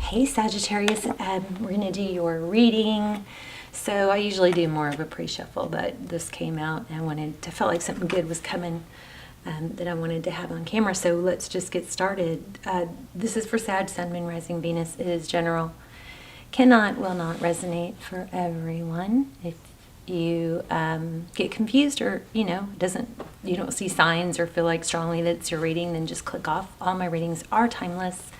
Hey Sagittarius, we're going to do your reading. So I usually do more of a pre-shuffle, but this came out and I felt like something good was coming that I wanted to have on camera. So let's just get started. This is for Sag, Sun, Moon, Rising, Venus. It is general. Will not resonate for everyone. If you get confused or, you don't see signs or feel like strongly that it's your reading, then just click off. All my readings are timeless.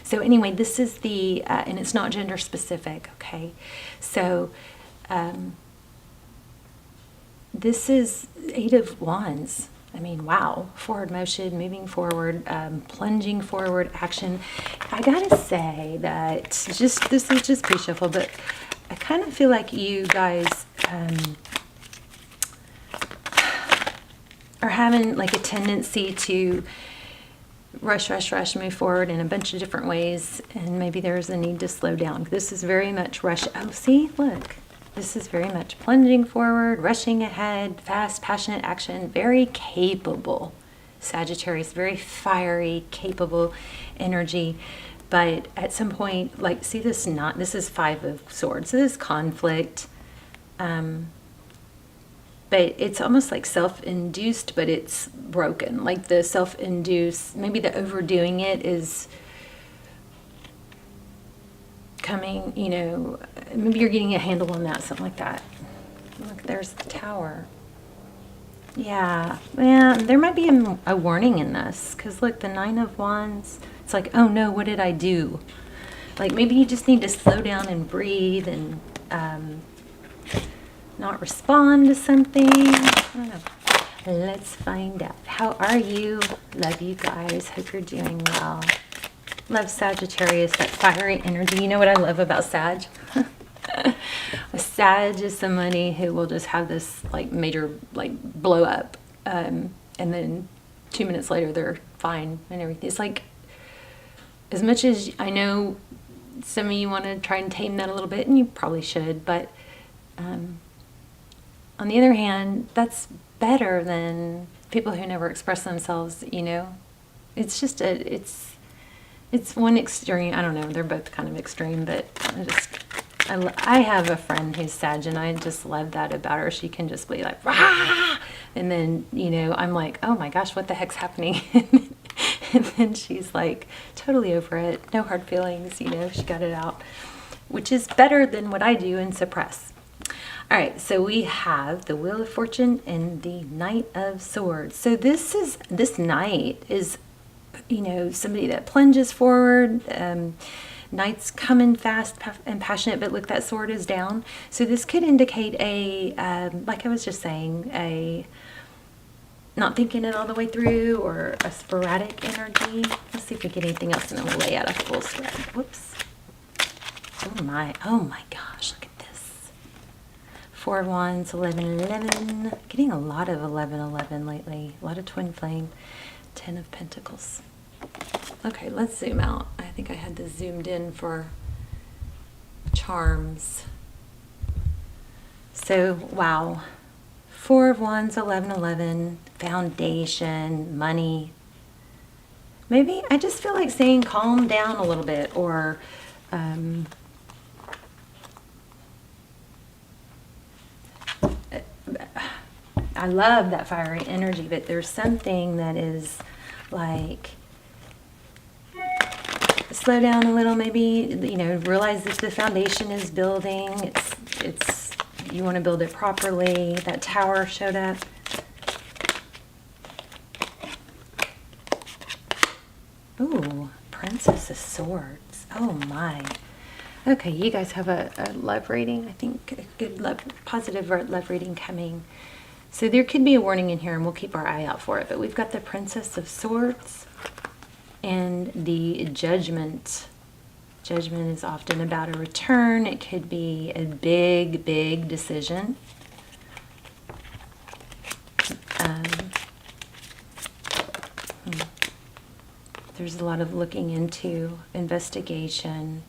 So anyway, this is the, and it's not gender specific, okay? So this is Eight of Wands. I mean, wow. Forward motion, moving forward, plunging forward, action. I gotta say that this is just pre-shuffle, but I kind of feel like you guys are having like a tendency to rush, move forward in a bunch of different ways, and maybe there's a need to slow down. This is very much rush. Oh, see, look. This is very much plunging forward, rushing ahead, fast, passionate action, very capable. Sagittarius, very fiery, capable energy. But at some point, like, see this this is Five of Swords. So this is conflict. But it's almost like self-induced, but it's broken. Like the self-induced, maybe the overdoing it is coming, maybe you're getting a handle on that, something like that. Look, there's the Tower. Yeah, there might be a warning in this, because look, the Nine of Wands, it's like, oh no, what did I do? Like maybe you just need to slow down and breathe and not respond to something. I don't know. Let's find out. How are you? Love you guys. Hope you're doing well. Love Sagittarius, that fiery energy. You know what I love about Sag? Sag is somebody who will just have this like major blow up, and then 2 minutes later they're fine and everything. It's like, as much as I know some of you want to try and tame that a little bit, and you probably should, but on the other hand, that's better than people who never express themselves, It's just it's one extreme. I don't know, they're both kind of extreme, but I have a friend who's Sag, and I just love that about her. She can just be like, rah! And then, I'm like, oh my gosh, what the heck's happening? And then she's like, totally over it, no hard feelings, she got it out, which is better than what I do and suppress. All right, so we have the Wheel of Fortune and the Knight of Swords. So this knight is, somebody that plunges forward. Knight's coming fast and passionate, but look, that sword is down. So this could indicate like I was just saying, a not thinking it all the way through, or a sporadic energy. Let's see if we get anything else, and then we'll lay out a full spread. Whoops. Oh my gosh, look at this. Four of Wands, 11. Getting a lot of 11 lately. A lot of twin flame. 10 of Pentacles. Okay, let's zoom out. I think I had this zoomed in for charms. So, wow. Four of Wands, 11. Foundation, money. Maybe I just feel like saying calm down a little bit, or I love that fiery energy, but there's something that is like, slow down a little, maybe, realize that the foundation is building. It's you want to build it properly. That Tower showed up. Ooh, Princess of Swords. Oh my. Okay, you guys have a love reading, I think, a good positive love reading coming. So there could be a warning in here, and we'll keep our eye out for it. But we've got the Princess of Swords and the Judgment. Judgment is often about a return. It could be a big decision. There's a lot of looking into, investigation.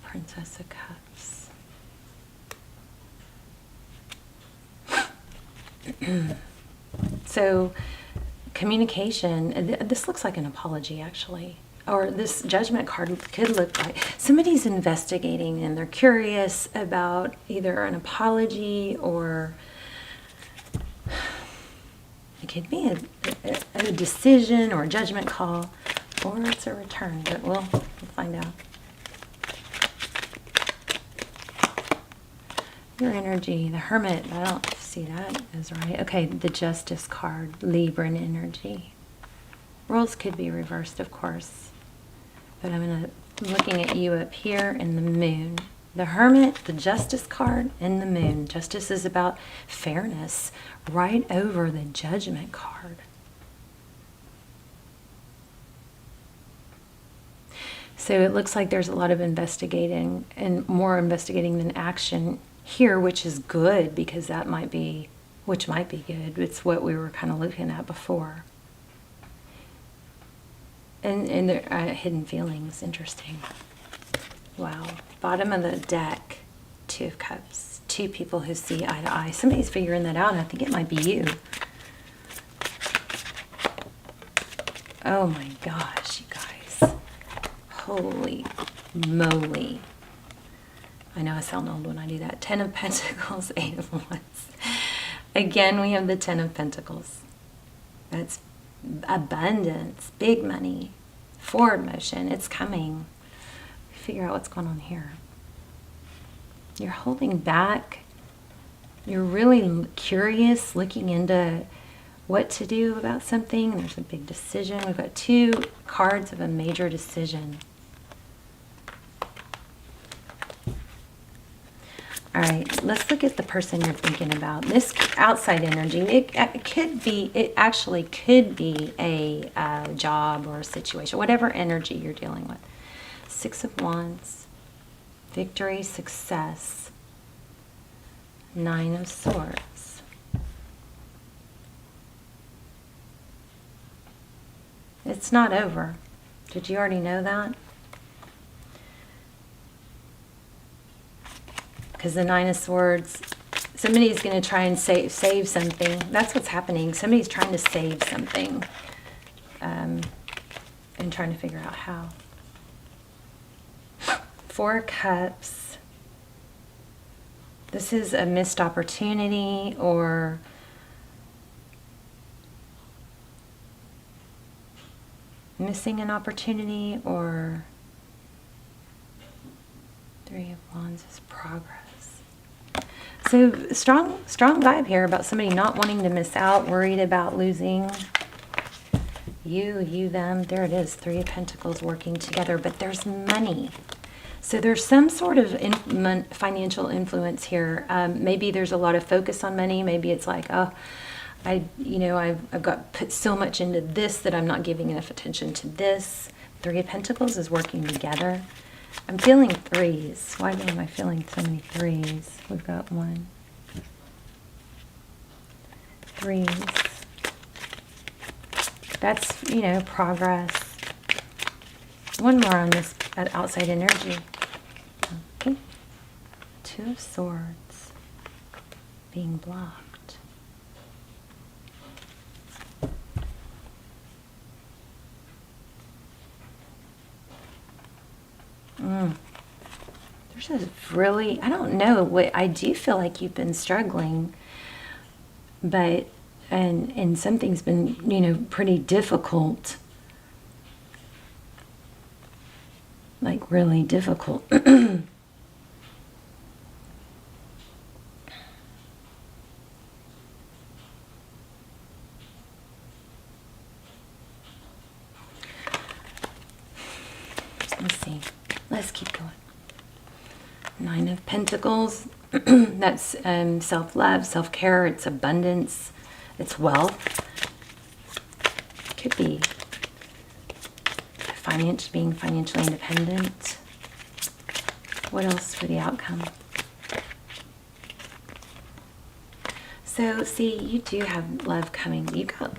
Princess of Cups. So communication, this looks like an apology actually. or this Judgment card could look like somebody's investigating and they're curious about either an apology, or it could be a decision or a judgment call, or it's a return, but we'll find out. Your energy, the Hermit, I don't see that as right. Okay, the Justice card, Libran energy. Roles could be reversed, of course. But I'm looking at you up here in the Moon. The Hermit, the Justice card, and the Moon. Justice is about fairness, right over the Judgment card. So it looks like there's a lot of investigating, and more investigating than action here, which is good, because that might be, which might be good. It's what we were kind of looking at before. And there hidden feelings, interesting. Wow. Bottom of the deck, Two of Cups. Two people who see eye to eye. Somebody's figuring that out, and I think it might be you. Oh my gosh, you guys. Holy moly. I know I sound old when I do that. 10 of Pentacles, 8 of Wands. Again, we have the 10 of Pentacles. That's abundance, big money, forward motion. It's coming. Figure out what's going on here. You're holding back. You're really curious, looking into what to do about something. There's a big decision. We've got 2 cards of a major decision. All right, let's look at the person you're thinking about. This outside energy, it actually could be a job or a situation, whatever energy you're dealing with. 6 of Wands, victory, success, 9 of Swords. It's not over. Did you already know that? Because the 9 of Swords, somebody's going to try and save something. That's what's happening. Somebody's trying to save something, and trying to figure out how. 4 of Cups. This is a missed opportunity, or missing an opportunity, or 3 of Wands is progress. So strong vibe here about somebody not wanting to miss out, worried about losing. You, them. There it is. 3 of Pentacles working together, but there's money. So there's some sort of financial influence here. Maybe there's a lot of focus on money. Maybe it's like, oh, I've got put so much into this that I'm not giving enough attention to this. 3 of Pentacles is working together. I'm feeling 3s. Why am I feeling so many 3s? We've got 1. 3s. That's, progress. One more on this outside energy. Okay. 2 of Swords being blocked. There's a really, I don't know, what I do feel like you've been struggling, but and something's been, pretty difficult. Like really difficult. Let's see. Let's keep going. 9 of Pentacles. That's self-love, self-care. It's abundance. It's wealth. Could be being financially independent. What else for the outcome? So, see, you do have love coming.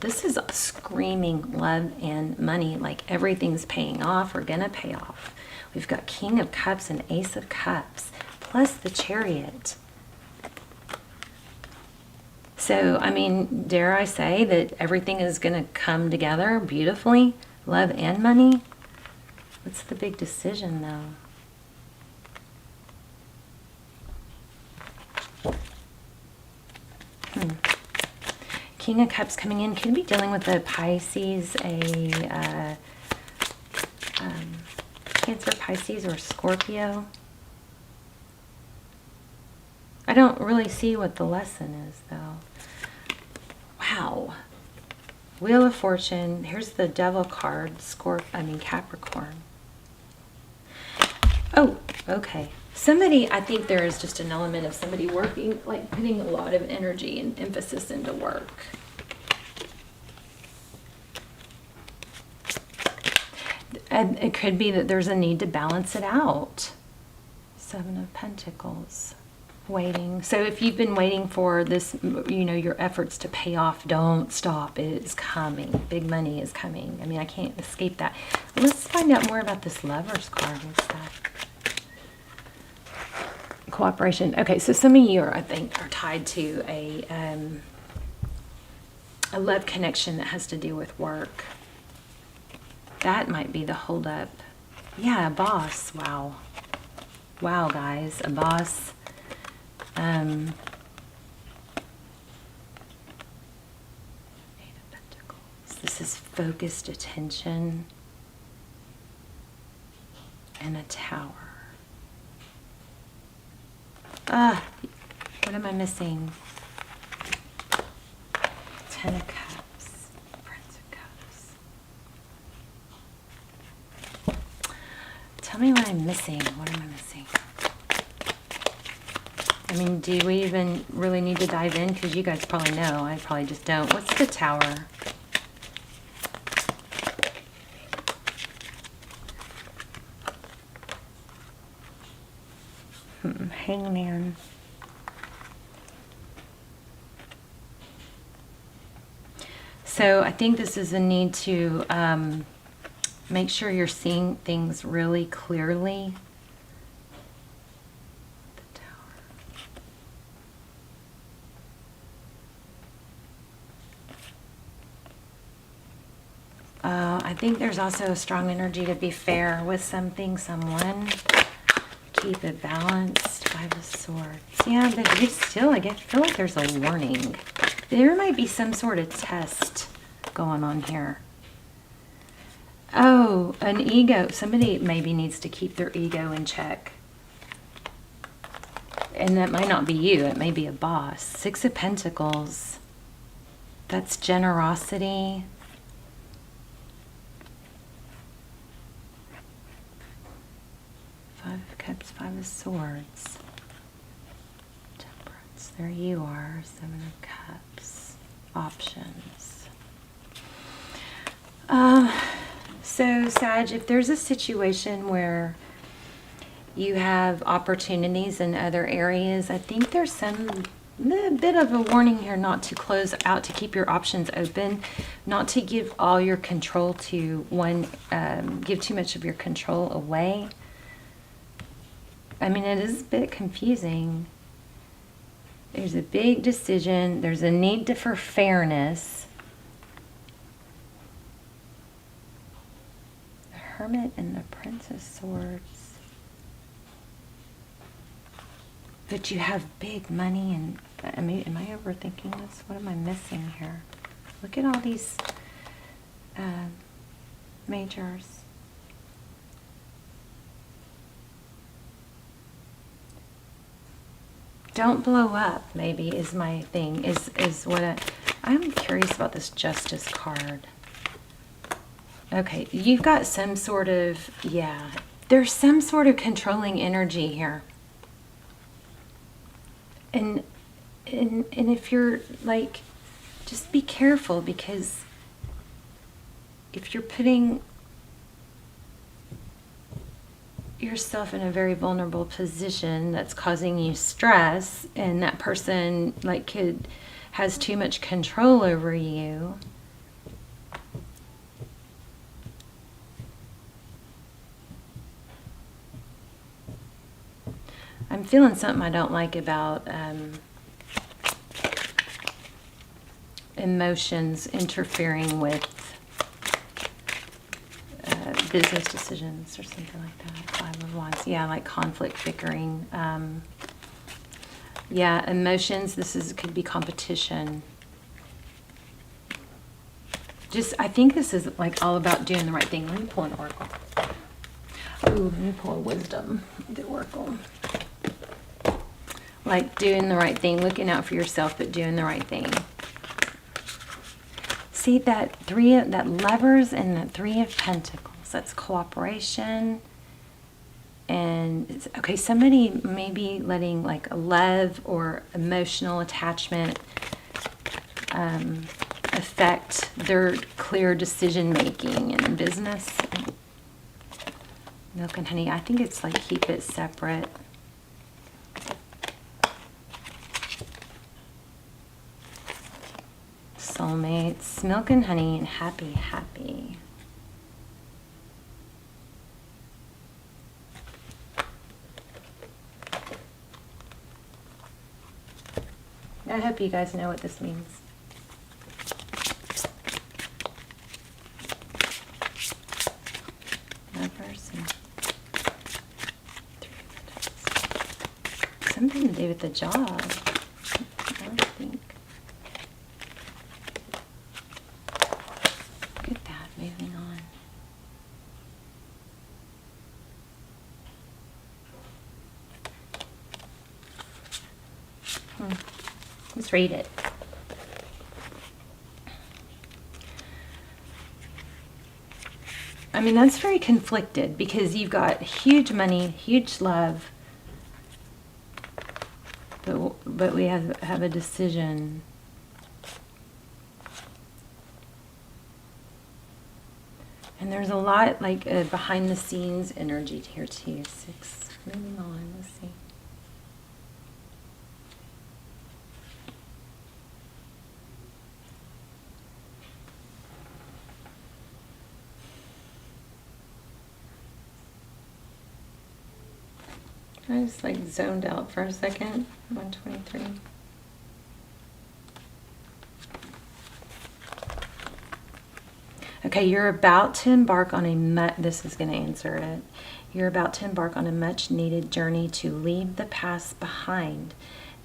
This is screaming love and money, like everything's paying off or gonna pay off. We've got King of Cups and Ace of Cups, plus the Chariot. So, I mean, dare I say that everything is gonna come together beautifully, love and money? What's the big decision, though? King of Cups coming in. Could be dealing with a Pisces, a Cancer, Pisces, or Scorpio. I don't really see what the lesson is, though. Wow. Wheel of Fortune. Here's the Devil card. Capricorn. Oh, okay. Somebody, I think there is just an element of somebody working, like putting a lot of energy and emphasis into work. And it could be that there's a need to balance it out. Seven of Pentacles. Waiting. So if you've been waiting for this, you know, your efforts to pay off, don't stop. It is coming. Big money is coming. I mean, I can't escape that. Let's find out more about this Lover's card. What's that? Cooperation. Okay, so some of you are, I think, are tied to a love connection that has to do with work. That might be the holdup. Yeah, a boss. Wow. Wow, guys, a boss. Eight of Pentacles. This is focused attention and a Tower. What am I missing? Ten of Cups. Prince of Cups. Tell me what I'm missing. What am I missing? I mean, do we even really need to dive in? Because you guys probably know. I probably just don't. What's the Tower? Hangman. So I think this is a need to make sure you're seeing things really clearly. The Tower. I think there's also a strong energy to be fair with something, someone. Keep it balanced. Five of Swords. Yeah, but you still, I feel like there's a warning. There might be some sort of test going on here. Oh, an ego. Somebody maybe needs to keep their ego in check. And that might not be you. It may be a boss. Six of Pentacles. That's generosity. Five of Cups, Five of Swords. Temperance. There you are. Seven of Cups. Options. So, Sag, if there's a situation where you have opportunities in other areas, I think there's some bit of a warning here not to close out, to keep your options open, not to give all your control to one, give too much of your control away. I mean, it is a bit confusing. There's a big decision. There's a need for fairness. The Hermit and the Prince of Swords. But you have big money and, I mean, am I overthinking this? What am I missing here? Look at all these majors. Don't blow up, maybe, is my thing, is what I'm curious about this Justice card. Okay, you've got some sort of, yeah, there's some sort of controlling energy here. And if you're, like, just be careful, because if you're putting yourself in a very vulnerable position that's causing you stress, and that person has too much control over you, I'm feeling something I don't like about emotions interfering with business decisions or something like that. 5 of Wands. Yeah, like conflict, bickering. Yeah, emotions. Could be competition. I think this is like all about doing the right thing. Let me pull an oracle. Ooh, let me pull a wisdom, the oracle. Like doing the right thing, looking out for yourself, but doing the right thing. See that that Lovers and that 3 of Pentacles. That's cooperation. And okay, somebody may be letting like a love or emotional attachment affect their clear decision making in business. Milk and honey. I think it's like keep it separate. Soulmates. Milk and honey and happy, happy. I hope you guys know what this means. Lovers and something to do with the job, I think. Look at that, moving on. Let's read it. I mean, that's very conflicted because you've got huge money, huge love, but we have a decision. And there's a lot like behind the scenes energy here too. 6, moving on, let's see. I just like zoned out for a second. 123. Okay, you're about to embark on this is going to answer it. You're about to embark on a much needed journey to leave the past behind.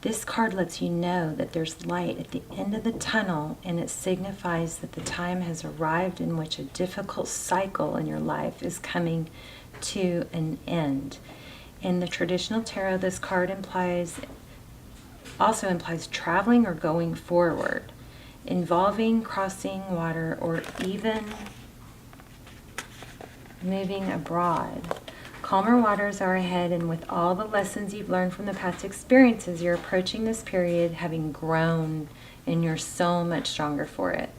This card lets you know that there's light at the end of the tunnel, and it signifies that the time has arrived in which a difficult cycle in your life is coming to an end. In the traditional tarot, this card also implies traveling or going forward, involving crossing water or even moving abroad. Calmer waters are ahead, and with all the lessons you've learned from the past experiences, you're approaching this period having grown, and you're so much stronger for it.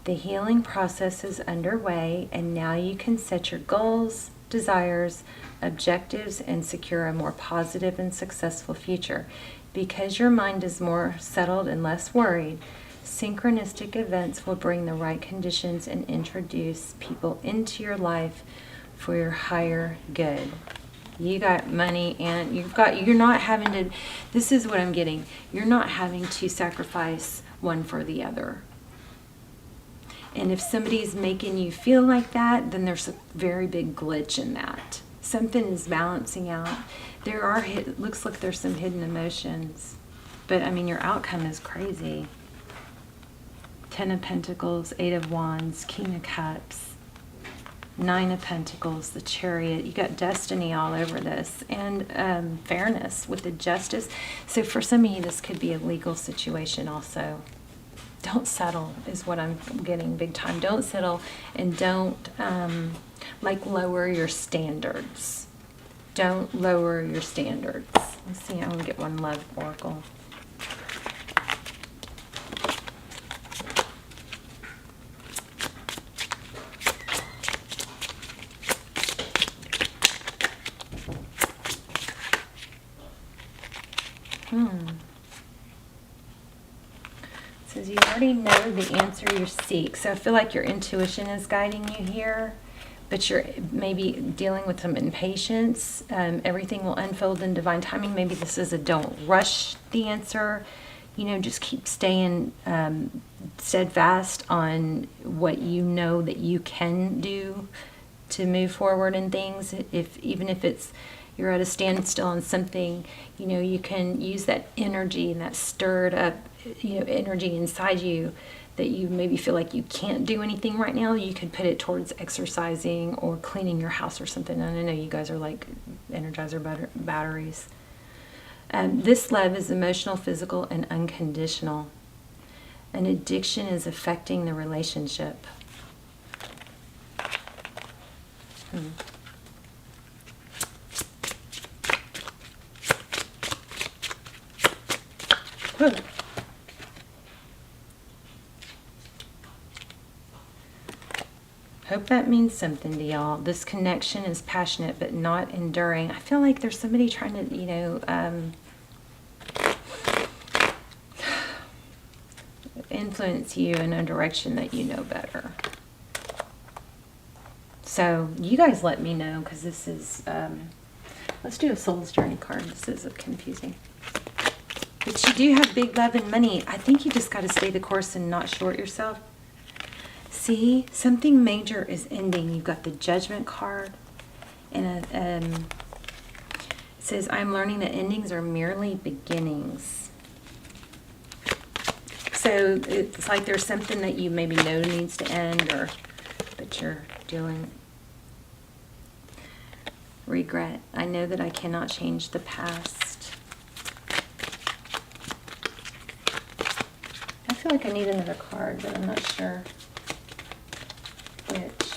The healing process is underway, and now you can set your goals, desires, objectives, and secure a more positive and successful future. Because your mind is more settled and less worried, synchronistic events will bring the right conditions and introduce people into your life for your higher good. You got money, and you're not having to, this is what I'm getting, you're not having to sacrifice one for the other. And if somebody's making you feel like that, then there's a very big glitch in that. Something is balancing out. Looks like there's some hidden emotions. But I mean, your outcome is crazy. 10 of Pentacles, 8 of Wands, King of Cups, 9 of Pentacles, the Chariot. You got destiny all over this. And fairness with the justice. So for some of you, this could be a legal situation also. Don't settle is what I'm getting big time. Don't settle, and don't lower your standards. Don't lower your standards. Let's see, I'm going to get one love oracle. Says you already know the answer you seek. So I feel like your intuition is guiding you here, but you're maybe dealing with some impatience. Everything will unfold in divine timing. Maybe this is a don't rush the answer. Just keep staying steadfast on what you know that you can do to move forward in things. Even if it's you're at a standstill on something, you know, you can use that energy and that stirred up, you know, energy inside you that you maybe feel like you can't do anything right now. You could put it towards exercising or cleaning your house or something. And I know you guys are like Energizer batteries. This love is emotional, physical, and unconditional. An addiction is affecting the relationship. Hope that means something to y'all. This connection is passionate but not enduring. I feel like there's somebody trying to, you know, influence you in a direction that you know better. So you guys let me know, because this is, let's do a Soul's Journey card. This is confusing. But you do have big love and money. I think you just got to stay the course and not short yourself. See, something major is ending. You've got the Judgment card, and it says, I'm learning that endings are merely beginnings. So it's like there's something that you maybe know needs to end, or but you're doing. Regret. I know that I cannot change the past. I feel like I need another card, but I'm not sure which.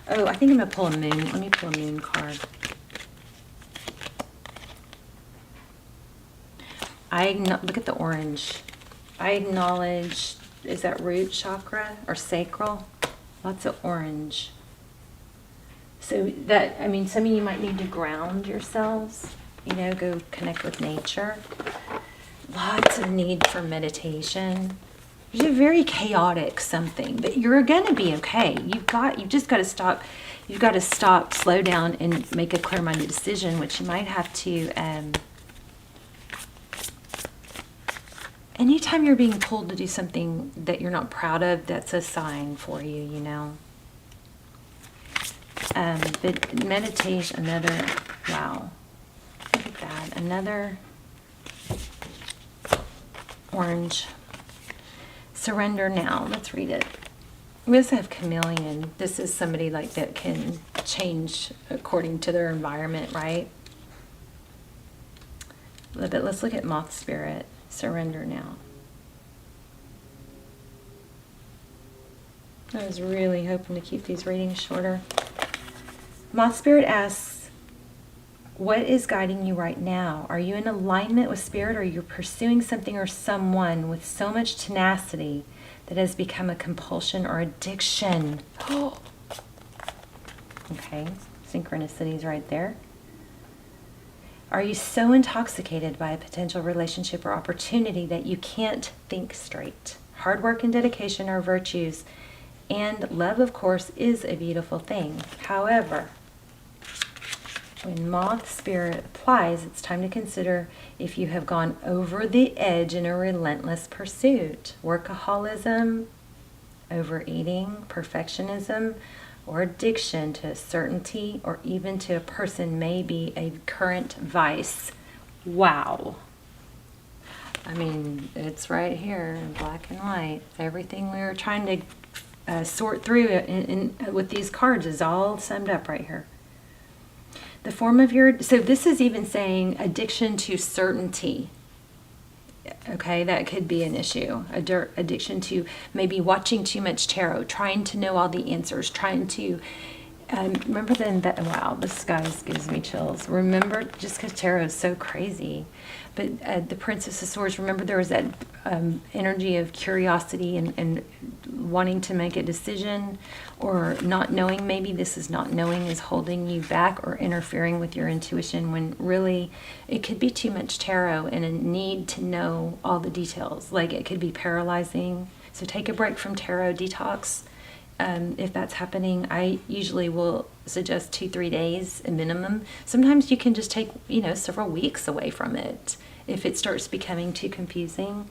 Oh, I think I'm going to pull a moon. Let me pull a moon card. Look at the orange. I acknowledge, is that root chakra or sacral? Lots of orange. So that, I mean, some of you might need to ground yourselves, you know, go connect with nature. Lots of need for meditation. It's a very chaotic something, but you're going to be okay. You've just got to stop. You've got to stop, slow down, and make a clear-minded decision, which you might have to. Anytime you're being pulled to do something that you're not proud of, that's a sign for you, you know. But meditation, another, wow, look at that, another orange. Surrender now. Let's read it. We also have chameleon. This is somebody like that can change according to their environment, right? But let's look at moth spirit. Surrender now. I was really hoping to keep these readings shorter. Moth spirit asks, what is guiding you right now? Are you in alignment with spirit, or are you pursuing something or someone with so much tenacity that has become a compulsion or addiction? Okay, synchronicities right there. Are you so intoxicated by a potential relationship or opportunity that you can't think straight? Hard work and dedication are virtues, and love, of course, is a beautiful thing. However, when moth spirit applies, it's time to consider if you have gone over the edge in a relentless pursuit. Workaholism, overeating, perfectionism, or addiction to certainty, or even to a person may be a current vice. Wow. I mean, it's right here in black and white. Everything we were trying to sort through with these cards is all summed up right here. The form of your, so this is even saying addiction to certainty. Okay, that could be an issue. Addiction to maybe watching too much tarot, trying to know all the answers, trying to, remember then that, wow, this guys gives me chills. Remember, just because tarot is so crazy, but the Princess of Swords, remember there was that energy of curiosity and wanting to make a decision, or not knowing. Maybe this is not knowing is holding you back or interfering with your intuition, when really it could be too much tarot and a need to know all the details. Like it could be paralyzing. So take a break from tarot, detox. If that's happening, I usually will suggest 2-3 days a minimum. Sometimes you can just take, you know, several weeks away from it if it starts becoming too confusing.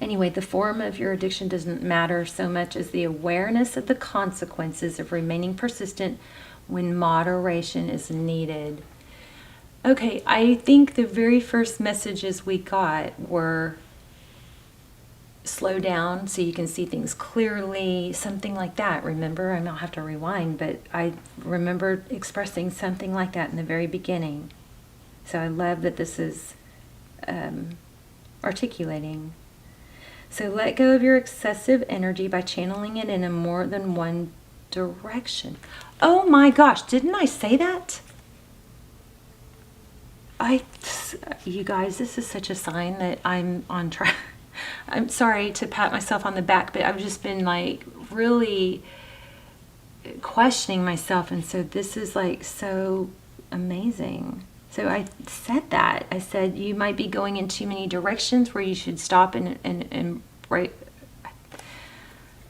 Anyway, the form of your addiction doesn't matter so much as the awareness of the consequences of remaining persistent when moderation is needed. Okay, I think the very first messages we got were slow down so you can see things clearly, something like that. Remember, I don't have to rewind, but I remember expressing something like that in the very beginning. So I love that this is articulating. So let go of your excessive energy by channeling it in a more than one direction. Oh my gosh, didn't I say that? You guys, this is such a sign that I'm on track. I'm sorry to pat myself on the back, but I've just been like really questioning myself, and so this is like so amazing. So I said that. I said you might be going in too many directions where you should stop and right.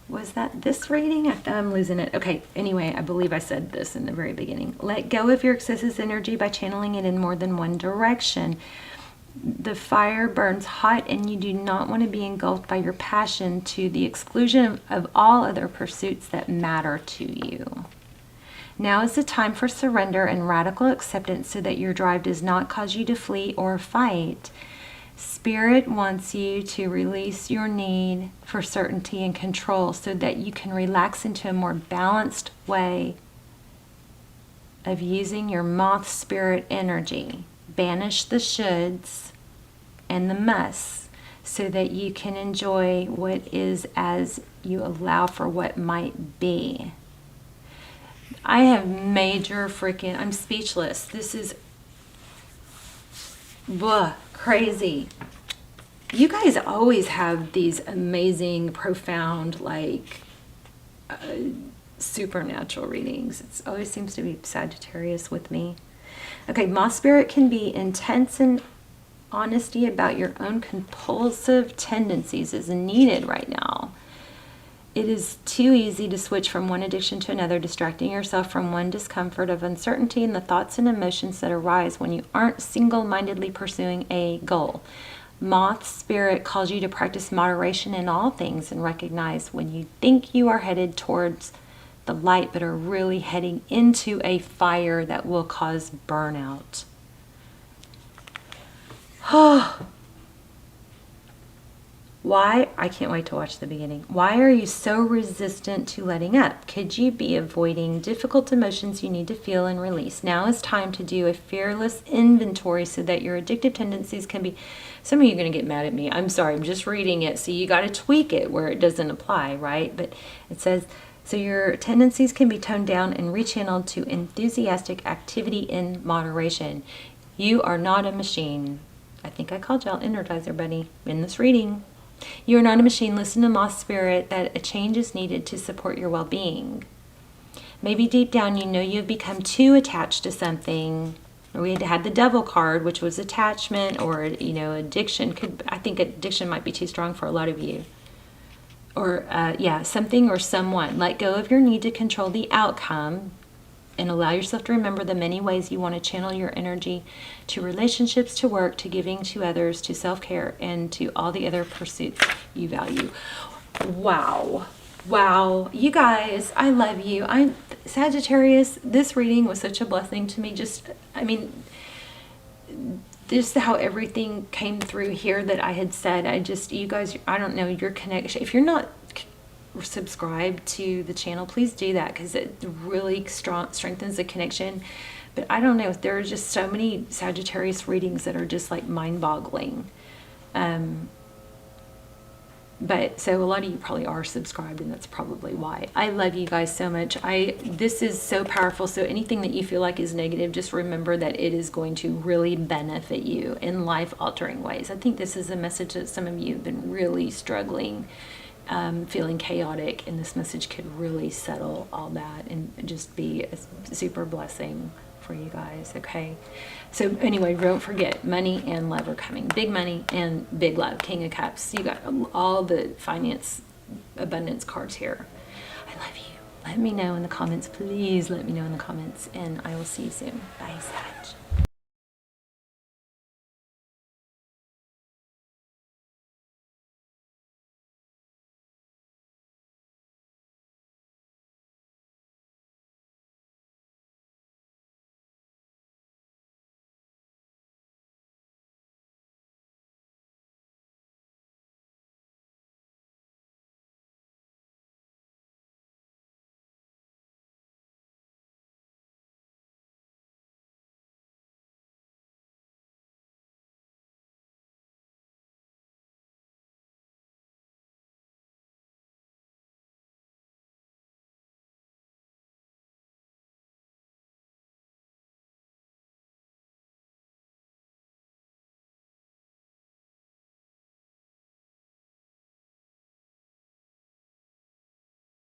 Was that this reading? I'm losing it. Okay, anyway, I believe I said this in the very beginning. Let go of your excessive energy by channeling it in more than one direction. The fire burns hot and you do not want to be engulfed by your passion to the exclusion of all other pursuits that matter to you. Now is the time for surrender and radical acceptance so that your drive does not cause you to flee or fight. Spirit wants you to release your need for certainty and control so that you can relax into a more balanced way of using your moth spirit energy. Banish the shoulds and the musts so that you can enjoy what is as you allow for what might be. I have major freaking, I'm speechless. This is crazy. You guys always have these amazing, profound, like supernatural readings. It always seems to be Sagittarius with me. Okay, moth spirit can be intense and honesty about your own compulsive tendencies is needed right now. It is too easy to switch from one addiction to another, distracting yourself from one discomfort of uncertainty and the thoughts and emotions that arise when you aren't single-mindedly pursuing a goal. Moth spirit calls you to practice moderation in all things and recognize when you think you are headed towards the light but are really heading into a fire that will cause burnout. Why? I can't wait to watch the beginning. Why are you so resistant to letting up? Could you be avoiding difficult emotions you need to feel and release? Now is time to do a fearless inventory so that your addictive tendencies can be... Some of you are going to get mad at me. I'm sorry, I'm just reading it. So you got to tweak it where it doesn't apply, right? But it says, so your tendencies can be toned down and rechanneled to enthusiastic activity in moderation. You are not a machine. I think I called y'all Energizer Bunny in this reading. You are not a machine. Listen to Moth Spirit that a change is needed to support your well-being. Maybe deep down you know you have become too attached to something. We had the Devil card, which was attachment, or addiction. I think addiction might be too strong for a lot of you. Or something or someone. Let go of your need to control the outcome and allow yourself to remember the many ways you want to channel your energy to relationships, to work, to giving to others, to self-care, and to all the other pursuits you value. Wow. Wow. You guys, I love you. I'm Sagittarius. This reading was such a blessing to me. Just how everything came through here that I had said. You guys, I don't know, your connection. If you're not subscribe to the channel, please do that because it really strengthens the connection. But I don't know, there are just so many Sagittarius readings that are just like mind-boggling. But so a lot of you probably are subscribed, and that's probably why. I love you guys so much. This is so powerful. So anything that you feel like is negative, just remember that it is going to really benefit you in life-altering ways. I think this is a message that some of you have been really struggling, feeling chaotic, and this message could really settle all that and just be a super blessing for you guys. Okay, so anyway, don't forget, money and love are coming. Big money and big love. King of Cups. You got all the finance abundance cards here. I love you. Let me know in the comments, please. Let me know in the comments, and I will see you soon. Bye, Sag.